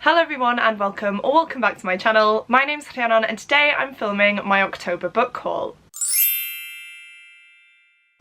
Hello everyone and welcome or welcome back to my channel. My name's Rhiannon and today I'm filming my October book haul.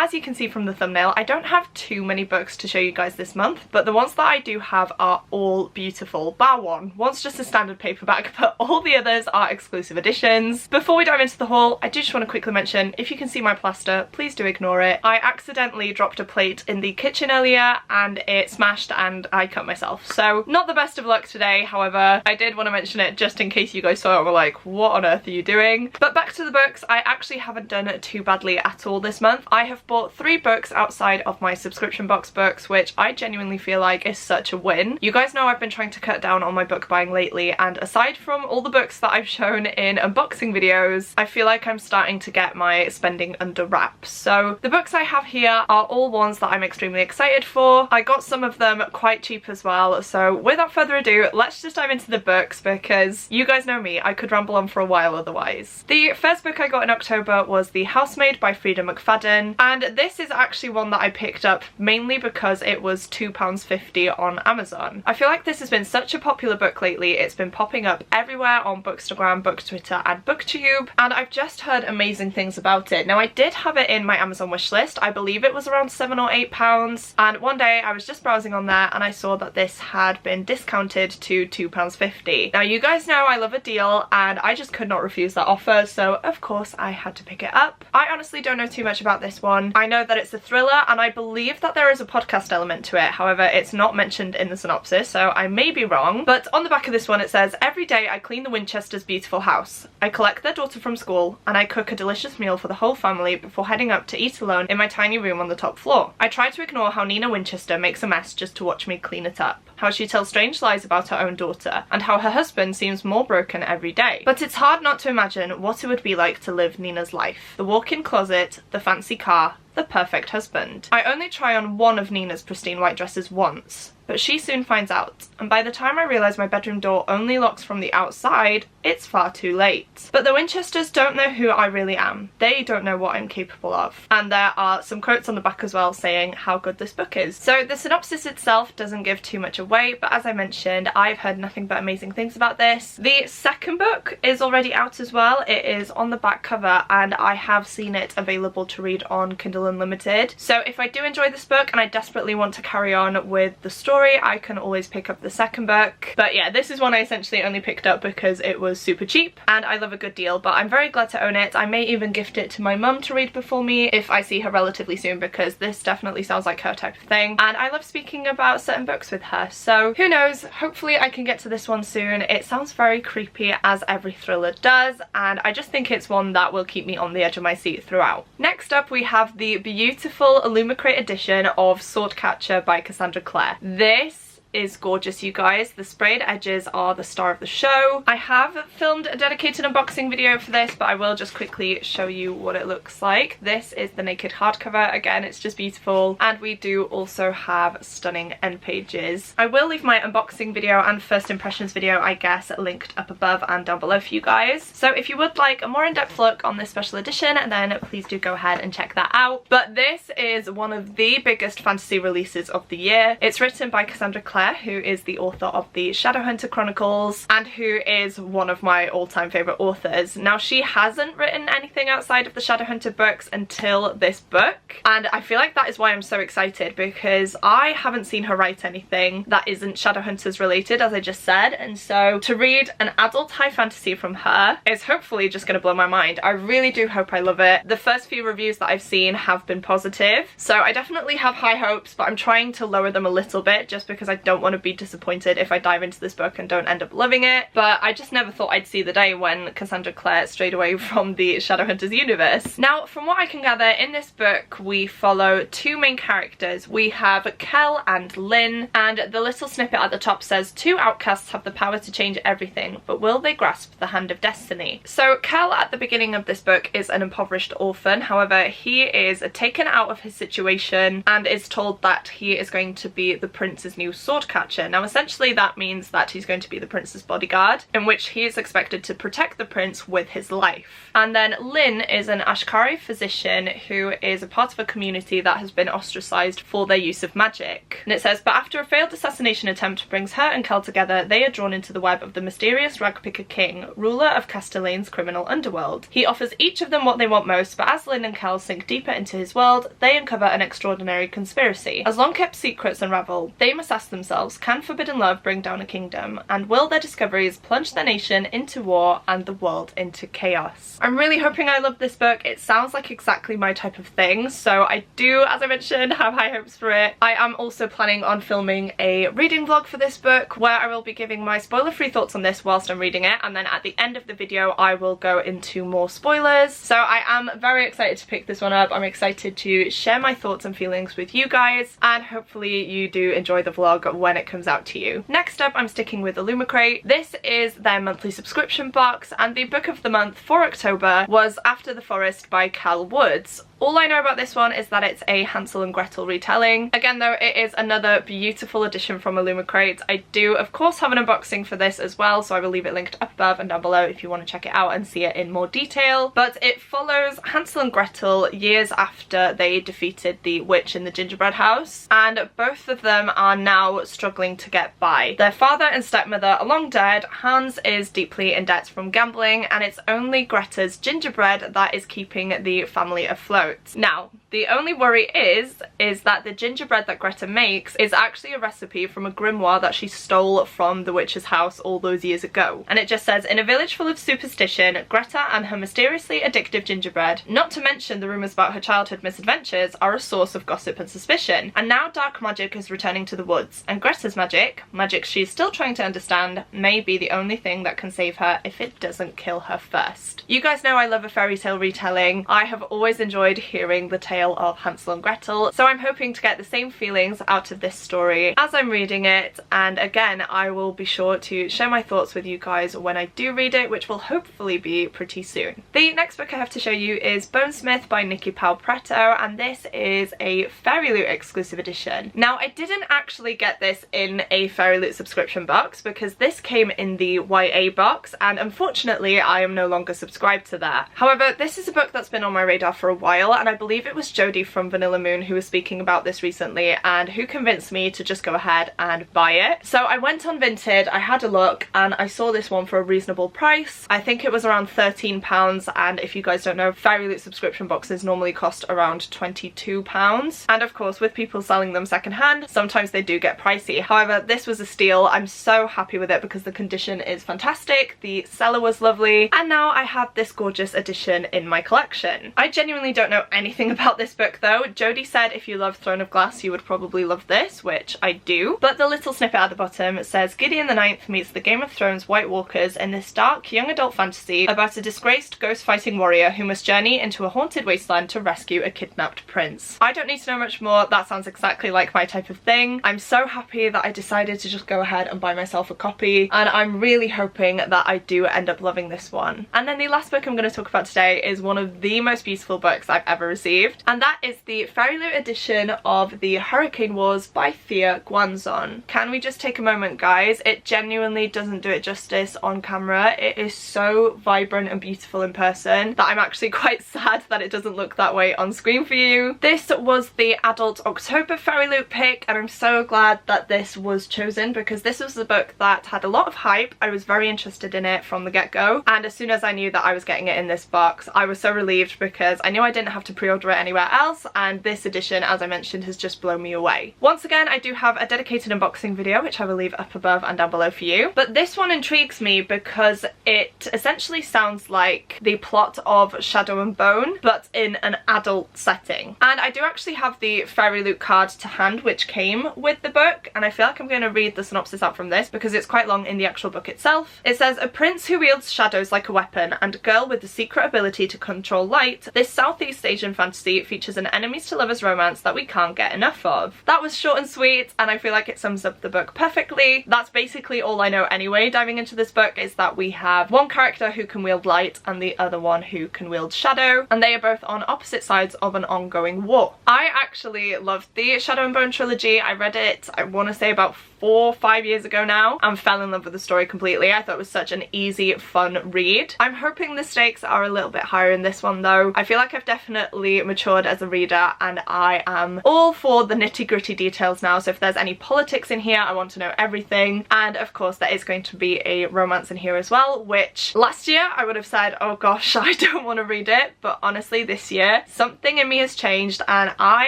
As you can see from the thumbnail, I don't have too many books to show you guys this month, but the ones that I do have are all beautiful, bar one. One's just a standard paperback, but all the others are exclusive editions. Before we dive into the haul, I do just want to quickly mention, if you can see my plaster, please do ignore it. I accidentally dropped a plate in the kitchen earlier and it smashed and I cut myself. So not the best of luck today, however, I did want to mention it just in case you guys saw it and were like, what on earth are you doing? But back to the books, I actually haven't done too badly at all this month. I have bought 3 books outside of my subscription box books, which I genuinely feel like is such a win. You guys know I've been trying to cut down on my book buying lately, and aside from all the books that I've shown in unboxing videos, I feel like I'm starting to get my spending under wraps. So the books I have here are all ones that I'm extremely excited for. I got some of them quite cheap as well, so without further ado, let's just dive into the books because you guys know me, I could ramble on for a while otherwise. The first book I got in October was The Housemaid by Frida McFadden, and this is actually one that I picked up mainly because it was £2.50 on Amazon. I feel like this has been such a popular book lately. It's been popping up everywhere on Bookstagram, BookTwitter and BookTube, and I've just heard amazing things about it. Now I did have it in my Amazon wishlist. I believe it was around £7 or £8, and one day I was just browsing on there and I saw that this had been discounted to £2.50. Now you guys know I love a deal and I just could not refuse that offer, so of course I had to pick it up. I honestly don't know too much about this one. I know that it's a thriller and I believe that there is a podcast element to it, however it's not mentioned in the synopsis, so I may be wrong. But on the back of this one it says, "Every day I clean the Winchesters' beautiful house. I collect their daughter from school and I cook a delicious meal for the whole family before heading up to eat alone in my tiny room on the top floor. I try to ignore how Nina Winchester makes a mess just to watch me clean it up, how she tells strange lies about her own daughter, and how her husband seems more broken every day. But it's hard not to imagine what it would be like to live Nina's life. The walk-in closet, the fancy car, the perfect husband. I only try on one of Nina's pristine white dresses once, but she soon finds out, and by the time I realise my bedroom door only locks from the outside, it's far too late. But the Winchesters don't know who I really am. They don't know what I'm capable of." And there are some quotes on the back as well saying how good this book is. So the synopsis itself doesn't give too much away, but as I mentioned, I've heard nothing but amazing things about this. The second book is already out as well. It is on the back cover and I have seen it available to read on Kindle Unlimited. So if I do enjoy this book and I desperately want to carry on with the story, I can always pick up the second book. But yeah, this is one I essentially only picked up because it was super cheap and I love a good deal, but I'm very glad to own it. I may even gift it to my mum to read before me if I see her relatively soon, because this definitely sounds like her type of thing and I love speaking about certain books with her, so who knows, hopefully I can get to this one soon. It sounds very creepy, as every thriller does, and I just think it's one that will keep me on the edge of my seat throughout. Next up we have the beautiful Illumicrate edition of Swort Catcher by Cassandra Clare. This is gorgeous, you guys. The sprayed edges are the star of the show. I have filmed a dedicated unboxing video for this, but I will just quickly show you what it looks like. This is the naked hardcover. Again, it's just beautiful, and we do also have stunning end pages. I will leave my unboxing video and first impressions video, I guess, linked up above and down below for you guys. So if you would like a more in-depth look on this special edition, then please do go ahead and check that out. But this is one of the biggest fantasy releases of the year. It's written by Cassandra Clare, who is the author of the Shadowhunter Chronicles and who is one of my all-time favourite authors. Now she hasn't written anything outside of the Shadowhunter books until this book, and I feel like that is why I'm so excited, because I haven't seen her write anything that isn't Shadowhunters related, as I just said, and so to read an adult high fantasy from her is hopefully just going to blow my mind. I really do hope I love it. The first few reviews that I've seen have been positive, so I definitely have high hopes, but I'm trying to lower them a little bit just because I don't want to be disappointed if I dive into this book and don't end up loving it. But I just never thought I'd see the day when Cassandra Clare strayed away from the Shadowhunters universe. Now, from what I can gather, in this book we follow 2 main characters. We have Kel and Lynn, and the little snippet at the top says, "Two outcasts have the power to change everything, but will they grasp the hand of destiny?" So Kel at the beginning of this book is an impoverished orphan. However, he is taken out of his situation and is told that he is going to be the prince's new sword Sword Catcher. Now essentially that means that he's going to be the prince's bodyguard, in which he is expected to protect the prince with his life. And then Lynn is an Ashkari physician who is a part of a community that has been ostracized for their use of magic. And it says, but after a failed assassination attempt brings her and Kel together, they are drawn into the web of the mysterious ragpicker king, ruler of Castellane's criminal underworld. He offers each of them what they want most, but as Lynn and Kel sink deeper into his world, they uncover an extraordinary conspiracy. As long-kept secrets unravel, they must ask themselves, can forbidden love bring down a kingdom? And will their discoveries plunge their nation into war and the world into chaos? I'm really hoping I love this book. It sounds like exactly my type of thing, so I do, as I mentioned, have high hopes for it. I am also planning on filming a reading vlog for this book where I will be giving my spoiler-free thoughts on this whilst I'm reading it, and then at the end of the video I will go into more spoilers. So I am very excited to pick this one up. I'm excited to share my thoughts and feelings with you guys, and hopefully you do enjoy the vlog when it comes out to you. Next up, I'm sticking with Illumicrate. This is their monthly subscription box, and the book of the month for October was After the Forest by Cal Woods. All I know about this one is that it's a Hansel and Gretel retelling. Again though, it is another beautiful edition from Illumicrate. I do of course have an unboxing for this as well, so I will leave it linked up above and down below if you want to check it out and see it in more detail. But it follows Hansel and Gretel years after they defeated the witch in the gingerbread house, and both of them are now struggling to get by. Their father and stepmother are long dead, Hans is deeply in debt from gambling, and it's only Greta's gingerbread that is keeping the family afloat. Now, the only worry is that the gingerbread that Greta makes is actually a recipe from a grimoire that she stole from the witch's house all those years ago. And it just says, in a village full of superstition, Greta and her mysteriously addictive gingerbread, not to mention the rumours about her childhood misadventures, are a source of gossip and suspicion. And now dark magic is returning to the woods, and Greta's magic she's still trying to understand, may be the only thing that can save her if it doesn't kill her first. You guys know I love a fairy tale retelling. I have always enjoyed hearing the tale of Hansel and Gretel, so I'm hoping to get the same feelings out of this story as I'm reading it, and again I will be sure to share my thoughts with you guys when I do read it, which will hopefully be pretty soon. The next book I have to show you is Bonesmith by Nikki Powell Preto, and this is a Fairy Loot exclusive edition. Now I didn't actually get this in a Fairy Loot subscription box because this came in the YA box, and unfortunately I am no longer subscribed to that. However, this is a book that's been on my radar for a while, and I believe it was Jodie from Vanilla Moon who was speaking about this recently and who convinced me to just go ahead and buy it. So I went on Vinted, I had a look, and I saw this one for a reasonable price. I think it was around £13, and if you guys don't know, Fairy Loot subscription boxes normally cost around £22. And of course, with people selling them secondhand, sometimes they do get pricey. However, this was a steal. I'm so happy with it because the condition is fantastic, the seller was lovely, and now I have this gorgeous edition in my collection. I genuinely don't know anything about this book though. Jodie said if you love Throne of Glass you would probably love this, which I do, but the little snippet at the bottom says Gideon the Ninth meets the Game of Thrones White Walkers in this dark young adult fantasy about a disgraced ghost fighting warrior who must journey into a haunted wasteland to rescue a kidnapped prince. I don't need to know much more, that sounds exactly like my type of thing. I'm so happy that I decided to just go ahead and buy myself a copy, and I'm really hoping that I do end up loving this one. And then the last book I'm going to talk about today is one of the most beautiful books I've ever received, and that is the Fairy Loot edition of the Hurricane Wars by Thea Guanzon. Can we just take a moment, guys? It genuinely doesn't do it justice on camera. It is so vibrant and beautiful in person that I'm actually quite sad that it doesn't look that way on screen for you. This was the adult October Fairy Loot pick, and I'm so glad that this was chosen because this was the book that had a lot of hype. I was very interested in it from the get-go, and as soon as I knew that I was getting it in this box, I was so relieved because I knew I didn't have to pre-order it anywhere else, and this edition, as I mentioned, has just blown me away. Once again, I do have a dedicated unboxing video which I will leave up above and down below for you, but this one intrigues me because it essentially sounds like the plot of Shadow and Bone but in an adult setting. And I do actually have the Fairy Loot card to hand which came with the book, and I feel like I'm going to read the synopsis out from this because it's quite long in the actual book itself. It says, a prince who wields shadows like a weapon and a girl with the secret ability to control light, this Southeast Asian fantasy features an enemies to lovers romance that we can't get enough of. That was short and sweet, and I feel like it sums up the book perfectly. That's basically all I know anyway diving into this book, is that we have one character who can wield light and the other one who can wield shadow, and they are both on opposite sides of an ongoing war. I actually loved the Shadow and Bone trilogy. I read it, I want to say about 4 or 5 years ago now, and fell in love with the story completely. I thought it was such an easy, fun read. I'm hoping the stakes are a little bit higher in this one though. I feel like I've definitely matured as a reader, and I am all for the nitty-gritty details now. So if there's any politics in here, I want to know everything. And of course there is going to be a romance in here as well, which last year I would have said, oh gosh, I don't want to read it, but honestly this year something in me has changed and I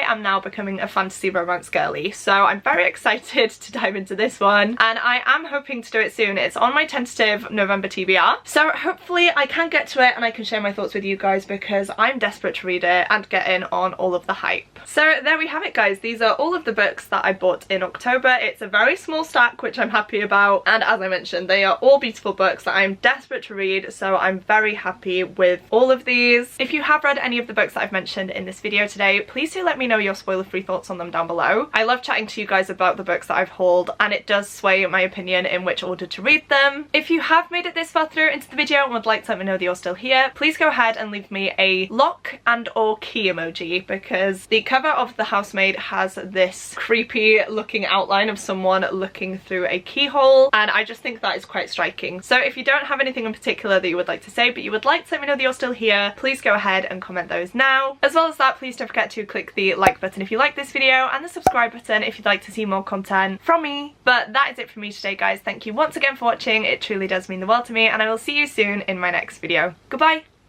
am now becoming a fantasy romance girly. So I'm very excited to dive into this one, and I am hoping to do it soon. It's on my tentative November TBR, so hopefully I can get to it and I can share my thoughts with you guys, because I'm desperate to read it and get in on all of the hype. So there we have it guys, these are all of the books that I bought in October. It's a very small stack, which I'm happy about, and as I mentioned, they are all beautiful books that I'm desperate to read, so I'm very happy with all of these. If you have read any of the books that I've mentioned in this video today, please do let me know your spoiler-free thoughts on them down below. I love chatting to you guys about the books that I've hauled, and it does sway my opinion in which order to read them. If you have made it this far through into the video and would like to let me know that you're still here, please go ahead and leave me a lock and or key emoji, because the cover of The Housemaid has this creepy looking outline of someone looking through a keyhole, and I just think that is quite striking. So if you don't have anything in particular that you would like to say, but you would like to let me know that you're still here, please go ahead and comment those now. As well as that, please don't forget to click the like button if you like this video, and the subscribe button if you'd like to see more content from me. But that is it for me today guys. Thank you once again for watching, it truly does mean the world to me, and I will see you soon in my next video. Goodbye!